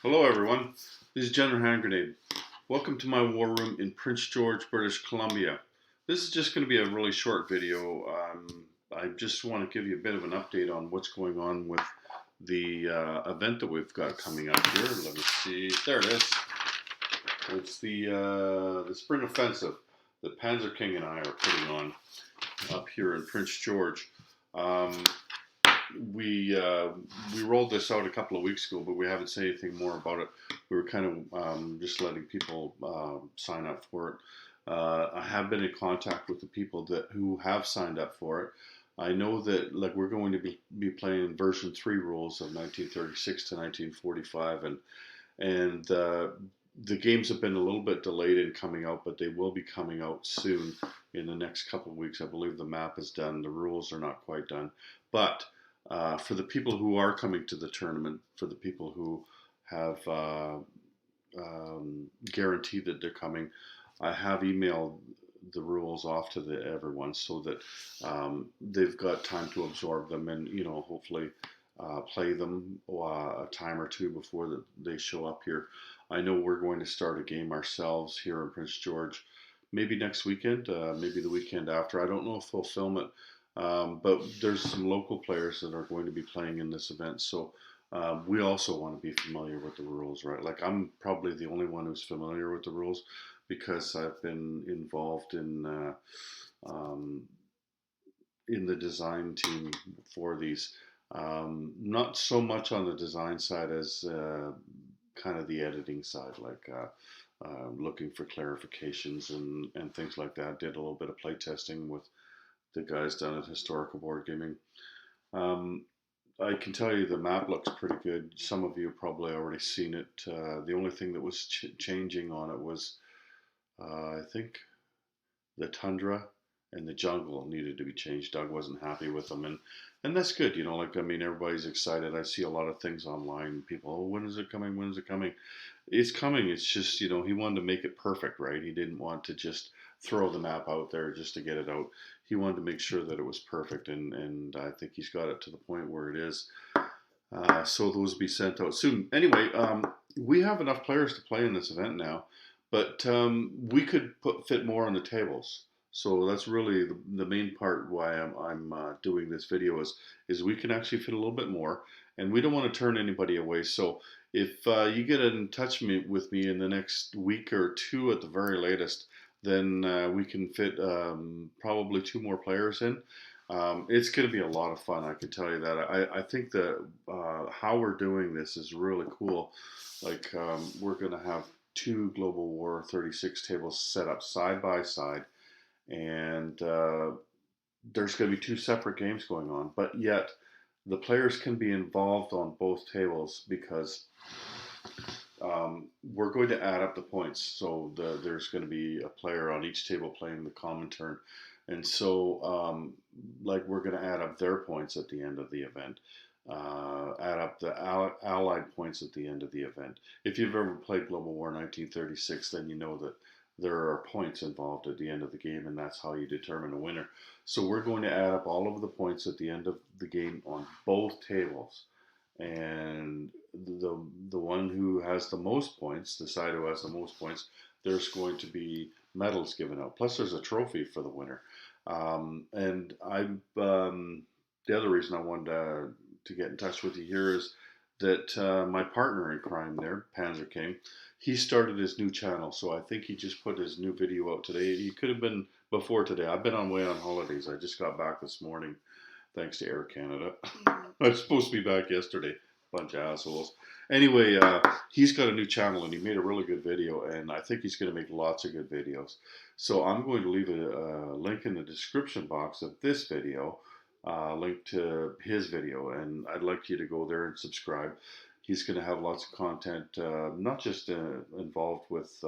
Hello everyone, this is General Hand Grenade. Welcome to my war room in Prince George, British Columbia. This is just going to be a really short video. I just want to give you a bit of an update on what's going on with the event that we've got coming up here. Let me see, there it is. It's the Spring Offensive that Panzer King and I are putting on up here in Prince George. Um, we rolled this out a couple of weeks ago, but we haven't said anything more about it. We were kind of just letting people sign up for it. I have been in contact with the people who have signed up for it. I know that we're going to be playing version 3 rules of 1936 to 1945, and the games have been a little bit delayed in coming out, but they will be coming out soon in the next couple of weeks. I believe the map is done. The rules are not quite done, but for the people who are coming to the tournament, for the people who have guaranteed that they're coming, I have emailed the rules off to everyone so that they've got time to absorb them and hopefully play them a time or two before they show up here. I know we're going to start a game ourselves here in Prince George, maybe next weekend, maybe the weekend after. I don't know if they'll film it, but there's some local players that are going to be playing in this event, so we also want to be familiar with the rules, right? Like, I'm probably the only one who's familiar with the rules because I've been involved in the design team for these. Not so much on the design side as kind of the editing side, looking for clarifications and things like that. Did a little bit of play testing with the guys down at Historical Board Gaming. Um, I can tell you the map looks pretty good. Some of you have probably already seen it. The only thing that was changing on it was, I think, the tundra and the jungle needed to be changed. Doug wasn't happy with them, and that's good. Everybody's excited. I see a lot of things online. People, oh, when is it coming? When is it coming? It's coming. It's just he wanted to make it perfect, right? He didn't want to just throw the map out there just to get it out. He wanted to make sure that it was perfect, and I think he's got it to the point where it is. So those will be sent out soon. Anyway, we have enough players to play in this event now, but we could fit more on the tables. So that's really the main part why I'm doing this video is we can actually fit a little bit more, and we don't want to turn anybody away. So if you get in touch with me in the next week or two at the very latest, then we can fit probably 2 more players in. It's going to be a lot of fun, I can tell you that. I think that how we're doing this is really cool. We're going to have 2 Global War 36 tables set up side by side, and there's going to be 2 separate games going on, but yet the players can be involved on both tables because we're going to add up the points. So there's going to be a player on each table playing the common turn. And so, we're going to add up their points at the end of the event, add up the allied points at the end of the event. If you've ever played Global War 1936, then you know that there are points involved at the end of the game, and that's how you determine a winner. So we're going to add up all of the points at the end of the game on both tables. And the one who has the most points, the side who has the most points, there's going to be medals given out. Plus, there's a trophy for the winner. And the other reason I wanted to get in touch with you here is that my partner in crime there, Panzer King, he started his new channel. So I think he just put his new video out today. He could have been before today. I've been away on holidays. I just got back this morning, thanks to Air Canada. I was supposed to be back yesterday. Bunch of assholes. Anyway, he's got a new channel and he made a really good video, and I think he's going to make lots of good videos. So I'm going to leave a link in the description box of this video, link to his video, and I'd like you to go there and subscribe. He's going to have lots of content, not just involved with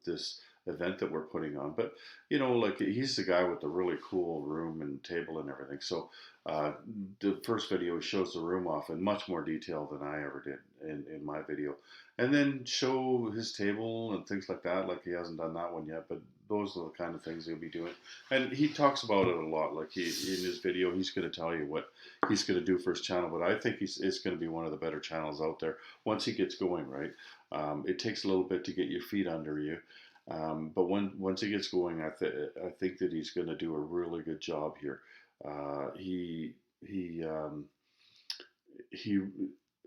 this event that we're putting on, but he's the guy with the really cool room and table and everything. So the first video shows the room off in much more detail than I ever did in my video, and then show his table and things like that. Like, he hasn't done that one yet, but those are the kind of things he'll be doing, and he talks about it a lot. Like in his video, he's going to tell you what he's going to do for his channel. But I think it's going to be one of the better channels out there once he gets going. Right, it takes a little bit to get your feet under you, but once he gets going, I think that he's going to do a really good job here. He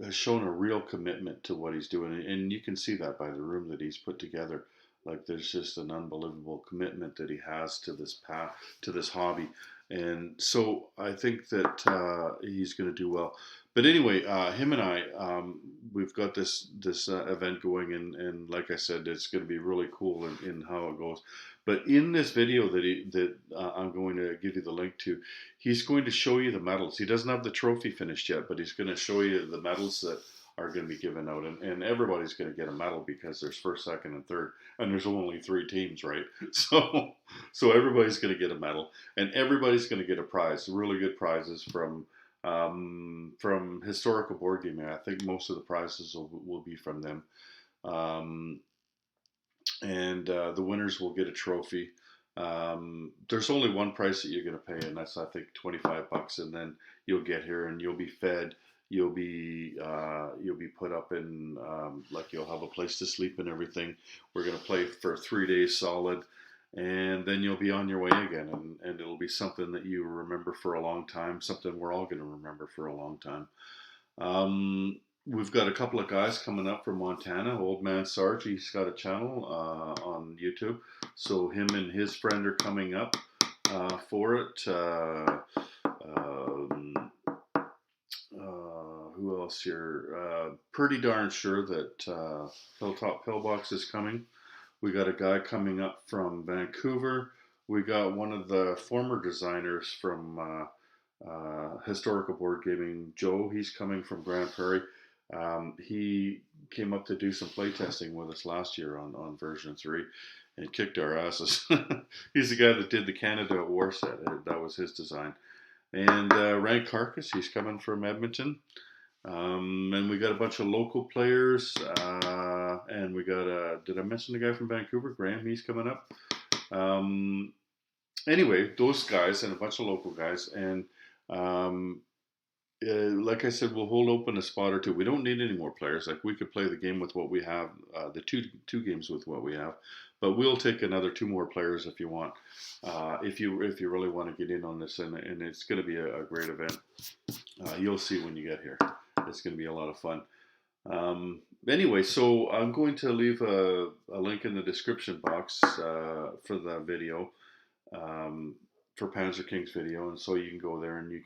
has shown a real commitment to what he's doing, and you can see that by the room that he's put together. Like there's just an unbelievable commitment that he has to this path, to this hobby, and so I think that he's going to do well. But anyway, him and I, we've got this event going, and like I said, it's going to be really cool in how it goes. But in this video that I'm going to give you the link to, he's going to show you the medals. He doesn't have the trophy finished yet, but he's going to show you the medals that are going to be given out, and everybody's going to get a medal because there's first, second, and third, and there's only 3 teams, right? So everybody's going to get a medal, and everybody's going to get a prize. Really good prizes from historical board gaming. I think most of the prizes will be from them. And the winners will get a trophy. There's only one price that you're going to pay, and that's I think $25, and then you'll get here and you'll be fed. You'll be put up in like you'll have a place to sleep and everything. We're going to play for 3 days solid, and then you'll be on your way again, and it'll be something that you remember for a long time. Something we're all going to remember for a long time. We've got a couple of guys coming up from Montana. Old Man Sarge, he's got a channel on YouTube. So him and his friend are coming up for it. Who else here? Pretty darn sure that Hilltop Pillbox is coming. We got a guy coming up from Vancouver. We got one of the former designers from historical board gaming, Joe. He's coming from Grand Prairie. He came up to do some playtesting with us last year on version 3 and kicked our asses. He's the guy that did the Canada at War set. That was his design. And Rank Carcass, he's coming from Edmonton. And we got a bunch of local players. And we got, did I mention the guy from Vancouver? Graham, he's coming up. Anyway, those guys and a bunch of local guys. And like I said, we'll hold open a spot or two. We don't need any more players. Like we could play the game with what we have, the two games with what we have, but we'll take another 2 more players if you want. If you really want to get in on this, and it's going to be a great event. You'll see when you get here. It's going to be a lot of fun. Anyway, so I'm going to leave a link in the description box for the video. For Panzer King's video, and so you can go there and you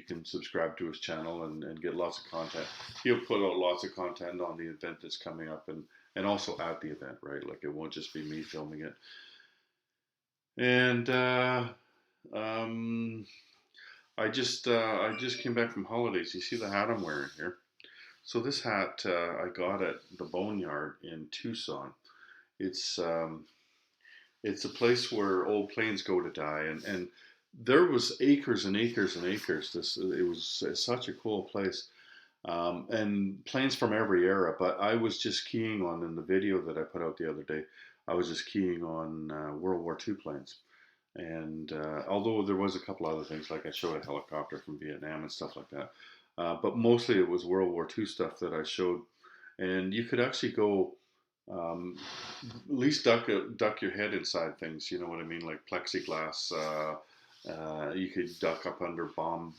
can subscribe to his channel and get lots of content. He'll put out lots of content on the event that's coming up and also at the event, right? Like it won't just be me filming it. And I just came back from holidays. You see the hat I'm wearing here? So this hat I got at the Boneyard in Tucson. It's a place where old planes go to die, and there was acres and acres and acres. It was such a cool place, and planes from every era. But I was just keying on in the video that I put out the other day. I was just keying on World War II planes, and although there was a couple other things, like I showed a helicopter from Vietnam and stuff like that, but mostly it was World War II stuff that I showed, and you could actually go. At least duck your head inside things, you know what I mean, like plexiglass. You could duck up under bomb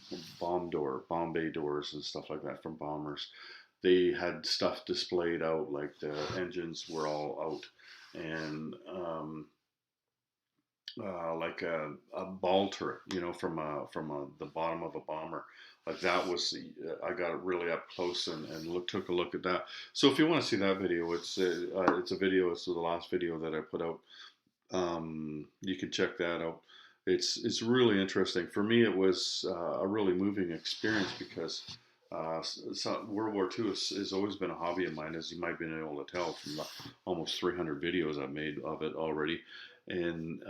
bay doors and stuff like that from bombers. They had stuff displayed out, like the engines were all out, and like a ball turret, you know, from the bottom of a bomber. Like that was, I got it really up close and took a look at that. So if you want to see that video, it's a video. It's the last video that I put out. You can check that out. It's really interesting. For me, it was a really moving experience because World War II has always been a hobby of mine, as you might have been able to tell from the almost 300 videos I've made of it already. And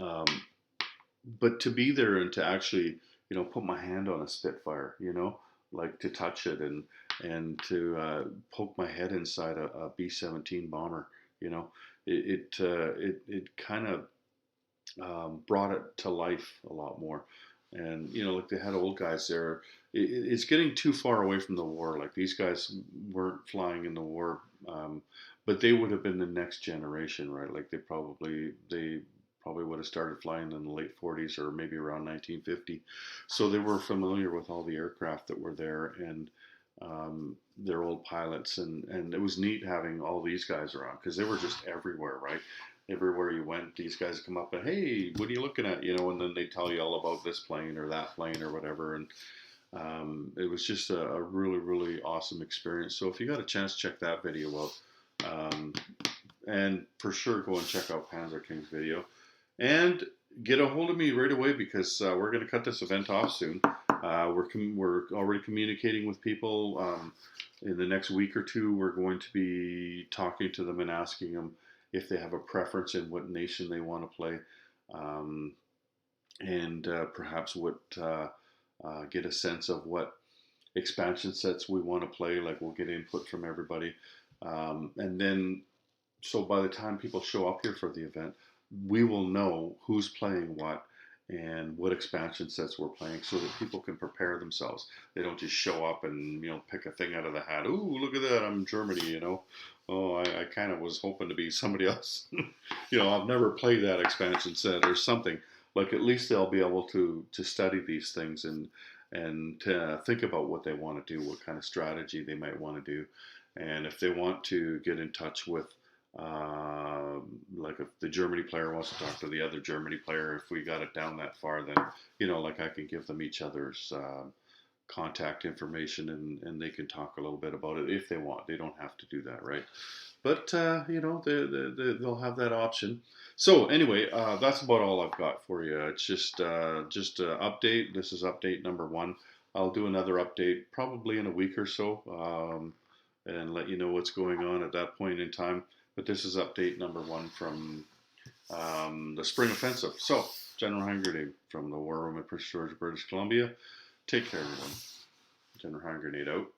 but to be there and to actually, you know, put my hand on a Spitfire, you know, like to touch it and to poke my head inside a B-17 bomber, you know, it kind of brought it to life a lot more. And like they had old guys there. It's getting too far away from the war. Like these guys weren't flying in the war, but they would have been the next generation, right? Like they probably would have started flying in the late 40s or maybe around 1950. So they were familiar with all the aircraft that were there, and their old pilots, and it was neat having all these guys around because they were just everywhere, right? Everywhere you went, these guys come up and, hey, what are you looking at? And then they tell you all about this plane or that plane or whatever. And it was just a really, really awesome experience. So if you got a chance, check that video out. Um, and for sure, go and check out Panzer King's video. And get a hold of me right away because we're going to cut this event off soon. We're already communicating with people. In the next week or two, we're going to be talking to them and asking them if they have a preference in what nation they want to play, um, and perhaps get a sense of what expansion sets we want to play. Like we'll get input from everybody, and then so by the time people show up here for the event, we will know who's playing what and what expansion sets we're playing so that people can prepare themselves. They don't just show up and pick a thing out of the hat. Ooh, look at that! I'm Germany. Oh, I kind of was hoping to be somebody else. I've never played that expansion set or something. Like at least they'll be able to study these things and to think about what they want to do, what kind of strategy they might want to do, and if they want to get in touch with like if the Germany player wants to talk to the other Germany player, if we got it down that far, then like I can give them each other's contact information and they can talk a little bit about it if they want. They don't have to do that, right? But they'll have that option. So anyway, that's about all I've got for you. It's just an update. This is update number 1. I'll do another update probably in a week or so, and let you know what's going on at that point in time. But this is update number 1 from the spring offensive. So, General Hand Grenade from the War Room at Prince George, British Columbia. Take care, everyone. General Hand Grenade out.